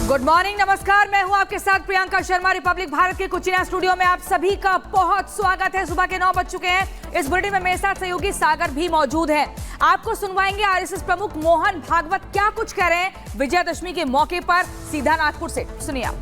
Good morning, नमस्कार। मैं हूं आपके साथ प्रियंका शर्मा। रिपब्लिक भारत के कुचिना स्टूडियो में आप सभी का बहुत स्वागत है। सुबह के 9 बज चुके हैं। इस बुलेटिन में मेरे साथ सहयोगी सागर भी मौजूद है। आपको सुनवाएंगे आरएसएस प्रमुख मोहन भागवत क्या कुछ कह रहे हैं विजयादशमी के मौके पर, सीधा नागपुर से। सुनिए आप।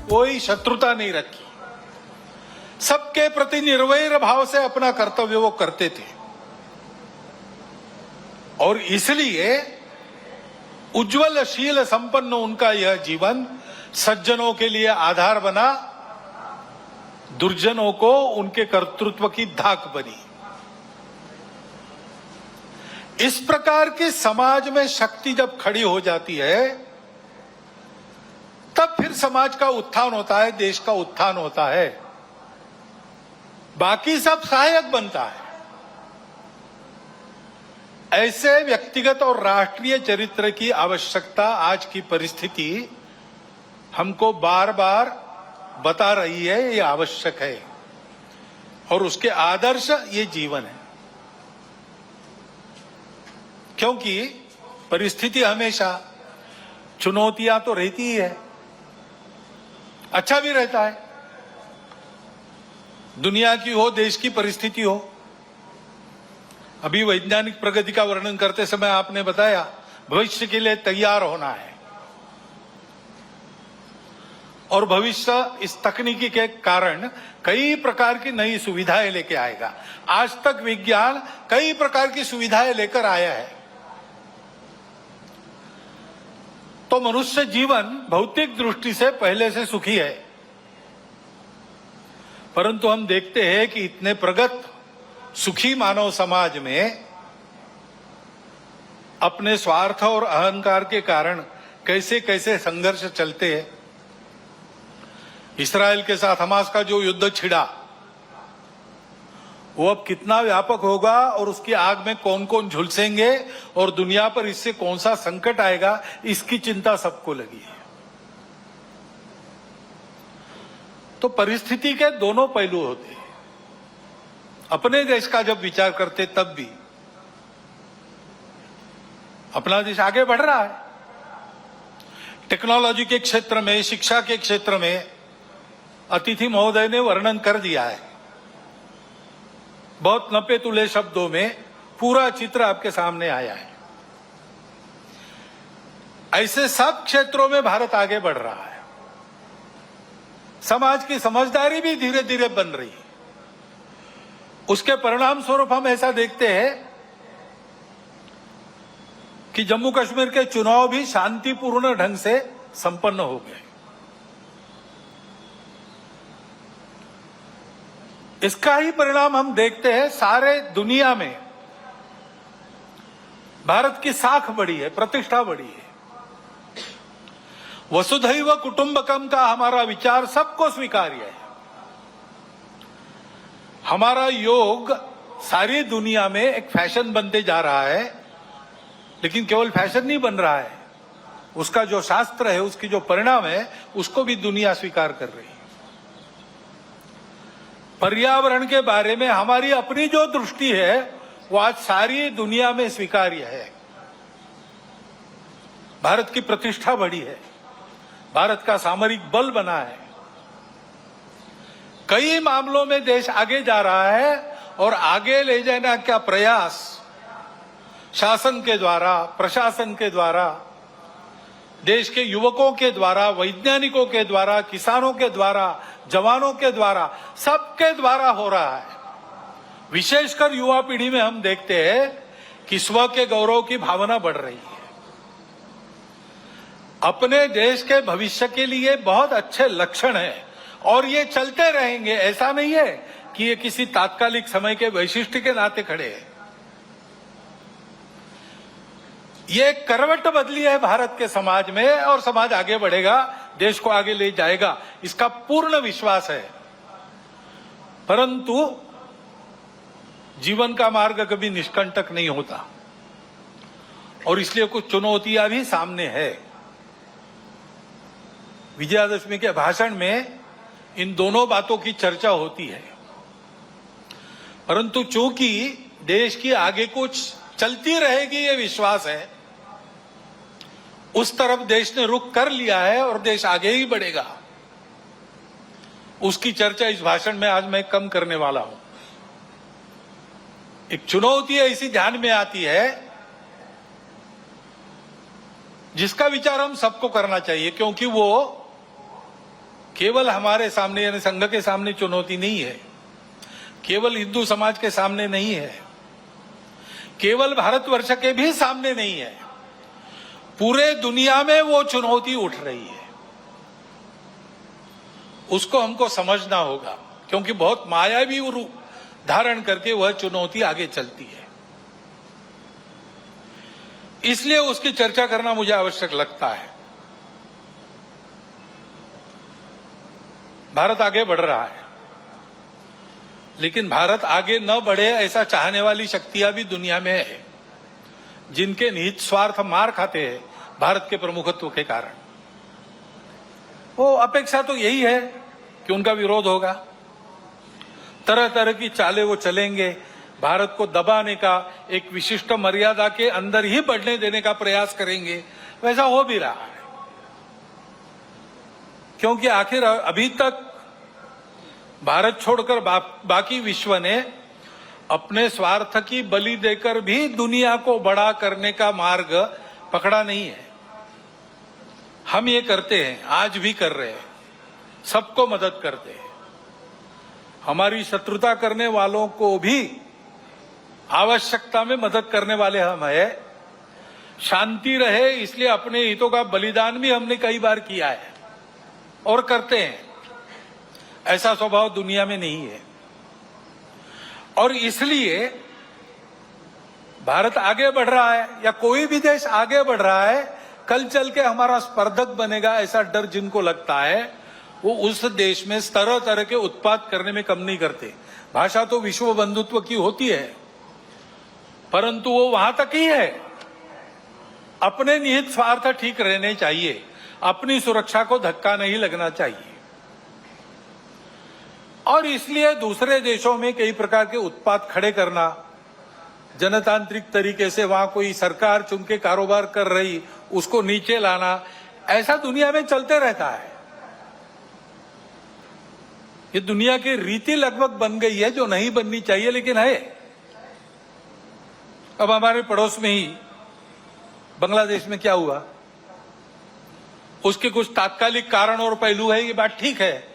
कोई शत्रुता नहीं रखी, सबके प्रति निर्वैर भाव से अपना कर्तव्य वो करते थे और इसलिए उज्जवल शील संपन्न उनका यह जीवन सज्जनों के लिए आधार बना, दुर्जनों को उनके कर्तृत्व की धाक बनी। इस प्रकार की समाज में शक्ति जब खड़ी हो जाती है तब फिर समाज का उत्थान होता है, देश का उत्थान होता है, बाकी सब सहायक बनता है। ऐसे व्यक्तिगत और राष्ट्रीय चरित्र की आवश्यकता आज की परिस्थिति हमको बार बार बता रही है, ये आवश्यक है और उसके आदर्श ये जीवन है। क्योंकि परिस्थिति हमेशा चुनौतियां तो रहती ही है, अच्छा भी रहता है। दुनिया की हो, देश की परिस्थिति हो। अभी वैज्ञानिक प्रगति का वर्णन करते समय आपने बताया भविष्य के लिए तैयार होना है और भविष्य इस तकनीकी के कारण कई प्रकार की नई सुविधाएं लेके आएगा। आज तक विज्ञान कई प्रकार की सुविधाएं लेकर आया है। तो मनुष्य जीवन भौतिक दृष्टि से पहले से सुखी है, परंतु हम देखते हैं कि इतने प्रगत सुखी मानव समाज में अपने स्वार्थ और अहंकार के कारण कैसे कैसे संघर्ष चलते हैं। इस्राएल के साथ हमास का जो युद्ध छिड़ा वो अब कितना व्यापक होगा और उसकी आग में कौन कौन झुलसेंगे और दुनिया पर इससे कौन सा संकट आएगा, इसकी चिंता सबको लगी है। तो परिस्थिति के दोनों पहलू होते हैं। अपने देश का जब विचार करते तब भी अपना देश आगे बढ़ रहा है। टेक्नोलॉजी के क्षेत्र में, शिक्षा के क्षेत्र में अतिथि महोदय ने वर्णन कर दिया है। बहुत नपे तुले शब्दों में पूरा चित्र आपके सामने आया है। ऐसे सब क्षेत्रों में भारत आगे बढ़ रहा है। समाज की समझदारी भी धीरे धीरे बन रही है। उसके परिणाम स्वरूप हम ऐसा देखते हैं कि जम्मू कश्मीर के चुनाव भी शांतिपूर्ण ढंग से संपन्न हो गए। इसका ही परिणाम हम देखते हैं सारे दुनिया में। भारत की साख बढ़ी है, प्रतिष्ठा बढ़ी है। वसुधैव कुटुंबकम का हमारा विचार सबको स्वीकार्य है। हमारा योग सारी दुनिया में एक फैशन बनते जा रहा है, लेकिन केवल फैशन नहीं बन रहा है, उसका जो शास्त्र है, उसकी जो परिणाम है, उसको भी दुनिया स्वीकार कर रही है। पर्यावरण के बारे में हमारी अपनी जो दृष्टि है वो आज सारी दुनिया में स्वीकार्य है। भारत की प्रतिष्ठा बढ़ी है, भारत का सामरिक बल बना है। कई मामलों में देश आगे जा रहा है और आगे ले जाने का प्रयास शासन के द्वारा, प्रशासन के द्वारा, देश के युवकों के द्वारा, वैज्ञानिकों के द्वारा, किसानों के द्वारा, जवानों के द्वारा, सबके द्वारा हो रहा है। विशेषकर युवा पीढ़ी में हम देखते हैं कि स्व के गौरव की भावना बढ़ रही है। अपने देश के भविष्य के लिए बहुत अच्छे लक्षण हैं और ये चलते रहेंगे। ऐसा नहीं है कि ये किसी तात्कालिक समय के वैशिष्ट्य के नाते खड़े हैं। ये करवट बदली है भारत के समाज में और समाज आगे बढ़ेगा, देश को आगे ले जाएगा, इसका पूर्ण विश्वास है। परंतु जीवन का मार्ग कभी निष्कंटक नहीं होता और इसलिए कुछ चुनौतियां भी सामने है। विजयादशमी के भाषण में इन दोनों बातों की चर्चा होती है, परंतु चूंकि देश की आगे कुछ चलती रहेगी ये विश्वास है, उस तरफ देश ने रुख कर लिया है और देश आगे ही बढ़ेगा। उसकी चर्चा इस भाषण में आज मैं कम करने वाला हूं। एक चुनौती ऐसी ध्यान में आती है जिसका विचार हम सबको करना चाहिए, क्योंकि वो केवल हमारे सामने यानी संघ के सामने चुनौती नहीं है, केवल हिंदू समाज के सामने नहीं है, केवल भारतवर्ष के भी सामने नहीं है, पूरे दुनिया में वो चुनौती उठ रही है। उसको हमको समझना होगा, क्योंकि बहुत मायावी रूप धारण करके वह चुनौती आगे चलती है। इसलिए उसकी चर्चा करना मुझे आवश्यक लगता है। भारत आगे बढ़ रहा है, लेकिन भारत आगे न बढ़े ऐसा चाहने वाली शक्तियां भी दुनिया में है, जिनके निहित स्वार्थ मार खाते हैं भारत के प्रमुखत्व के कारण। वो अपेक्षा तो यही है कि उनका विरोध होगा, तरह तरह की चालें वो चलेंगे, भारत को दबाने का, एक विशिष्ट मर्यादा के अंदर ही बढ़ने देने का प्रयास करेंगे। वैसा हो भी रहा है, क्योंकि आखिर अभी तक भारत छोड़कर बाकी विश्व ने अपने स्वार्थ की बलि देकर भी दुनिया को बड़ा करने का मार्ग पकड़ा नहीं है। हम ये करते हैं, आज भी कर रहे हैं, सबको मदद करते हैं। हमारी शत्रुता करने वालों को भी आवश्यकता में मदद करने वाले हम हैं। शांति रहे इसलिए अपने हितों का बलिदान भी हमने कई बार किया है और करते हैं। ऐसा स्वभाव दुनिया में नहीं है, और इसलिए भारत आगे बढ़ रहा है या कोई भी देश आगे बढ़ रहा है, कल चल के हमारा स्पर्धक बनेगा ऐसा डर जिनको लगता है, वो उस देश में तरह तरह के उत्पाद करने में कम नहीं करते। भाषा तो विश्व बंधुत्व की होती है, परंतु वो वहां तक ही है। अपने निहित स्वार्थ ठीक रहने चाहिए, अपनी सुरक्षा को धक्का नहीं लगना चाहिए। और इसलिए दूसरे देशों में कई प्रकार के उत्पाद खड़े करना, जनतांत्रिक तरीके से वहां कोई सरकार चुन के कारोबार कर रही, उसको नीचे लाना, ऐसा दुनिया में चलते रहता है। ये दुनिया की रीति लगभग बन गई है, जो नहीं बननी चाहिए लेकिन है। अब हमारे पड़ोस में ही बांग्लादेश में क्या हुआ, उसके कुछ तात्कालिक कारण और पहलू है, ये बात ठीक है,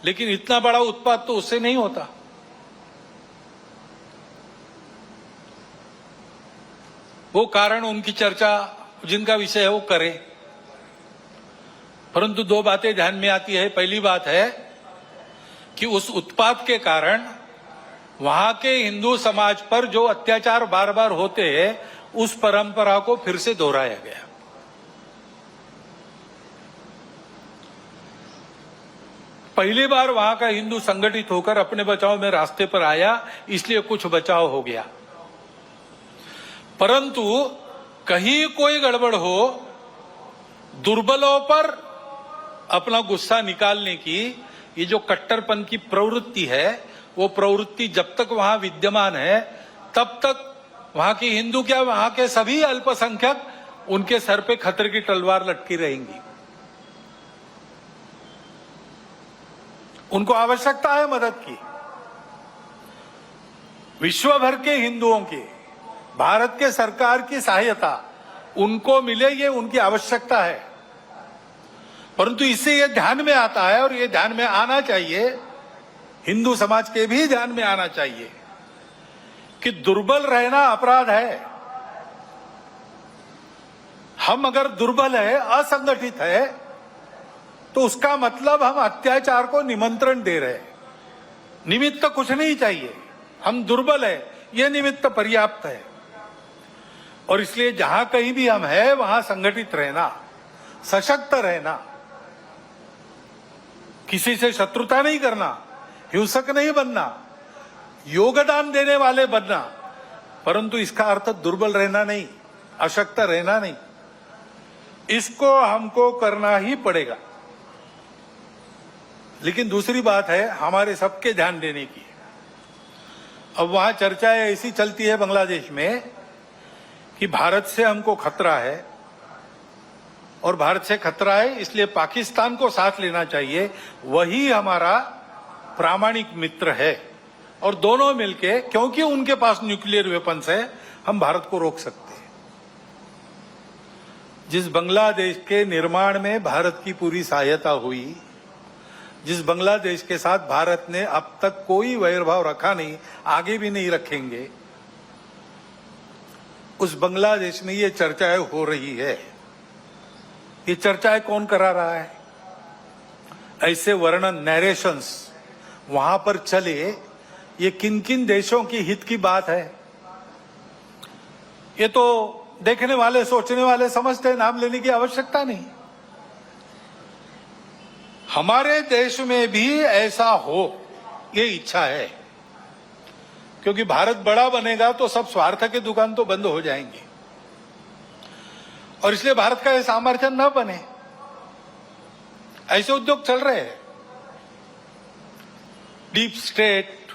लेकिन इतना बड़ा उत्पाद तो उससे नहीं होता। वो कारण, उनकी चर्चा जिनका विषय है वो करे, परंतु दो बातें ध्यान में आती है। पहली बात है कि उस उत्पाद के कारण वहां के हिंदू समाज पर जो अत्याचार बार बार होते हैं, उस परंपरा को फिर से दोहराया गया। पहली बार वहां का हिंदू संगठित होकर अपने बचाव में रास्ते पर आया, इसलिए कुछ बचाव हो गया। परंतु कहीं कोई गड़बड़ हो, दुर्बलों पर अपना गुस्सा निकालने की ये जो कट्टरपन की प्रवृत्ति है, वो प्रवृत्ति जब तक वहां विद्यमान है, तब तक वहां के हिंदू क्या, वहां के सभी अल्पसंख्यक, उनके सर पे खतरे की तलवार लटकी रहेंगी। उनको आवश्यकता है मदद की। विश्व भर के हिंदुओं की, भारत के सरकार की सहायता उनको मिले, ये उनकी आवश्यकता है। परंतु इससे ये ध्यान में आता है, और ये ध्यान में आना चाहिए, हिंदू समाज के भी ध्यान में आना चाहिए कि दुर्बल रहना अपराध है। हम अगर दुर्बल है, असंगठित है, तो उसका मतलब हम अत्याचार को निमंत्रण दे रहे हैं। निमित्त कुछ नहीं चाहिए, हम दुर्बल है, यह निमित्त पर्याप्त है। और इसलिए जहां कहीं भी हम हैं, वहां संगठित रहना, सशक्त रहना, किसी से शत्रुता नहीं करना, हिंसक नहीं बनना, योगदान देने वाले बनना, परंतु इसका अर्थ दुर्बल रहना नहीं, अशक्त रहना नहीं। इसको हमको करना ही पड़ेगा। लेकिन दूसरी बात है हमारे सबके ध्यान देने की। अब वहां चर्चाएं ऐसी चलती है बांग्लादेश में कि भारत से हमको खतरा है, और भारत से खतरा है, इसलिए पाकिस्तान को साथ लेना चाहिए। वही हमारा प्रामाणिक मित्र है और दोनों मिलके, क्योंकि उनके पास न्यूक्लियर वेपन्स है, हम भारत को रोक सकते हैं। जिस बांग्लादेश के निर्माण में भारत की पूरी सहायता हुई, जिस बांग्लादेश के साथ भारत ने अब तक कोई वैरभाव रखा नहीं, आगे भी नहीं रखेंगे, उस बांग्लादेश में ये चर्चाएं हो रही है। ये चर्चाएं कौन करा रहा है? ऐसे वर्णन, नैरेशंस वहां पर चले, ये किन किन देशों की हित की बात है? ये तो देखने वाले, सोचने वाले समझते हैं, नाम लेने की आवश्यकता नहीं। हमारे देश में भी ऐसा हो, ये इच्छा है, क्योंकि भारत बड़ा बनेगा तो सब स्वार्थ के दुकान तो बंद हो जाएंगे, और इसलिए भारत का ये सामर्थ्य न बने। ऐसे उद्योग चल रहे हैं। Deep state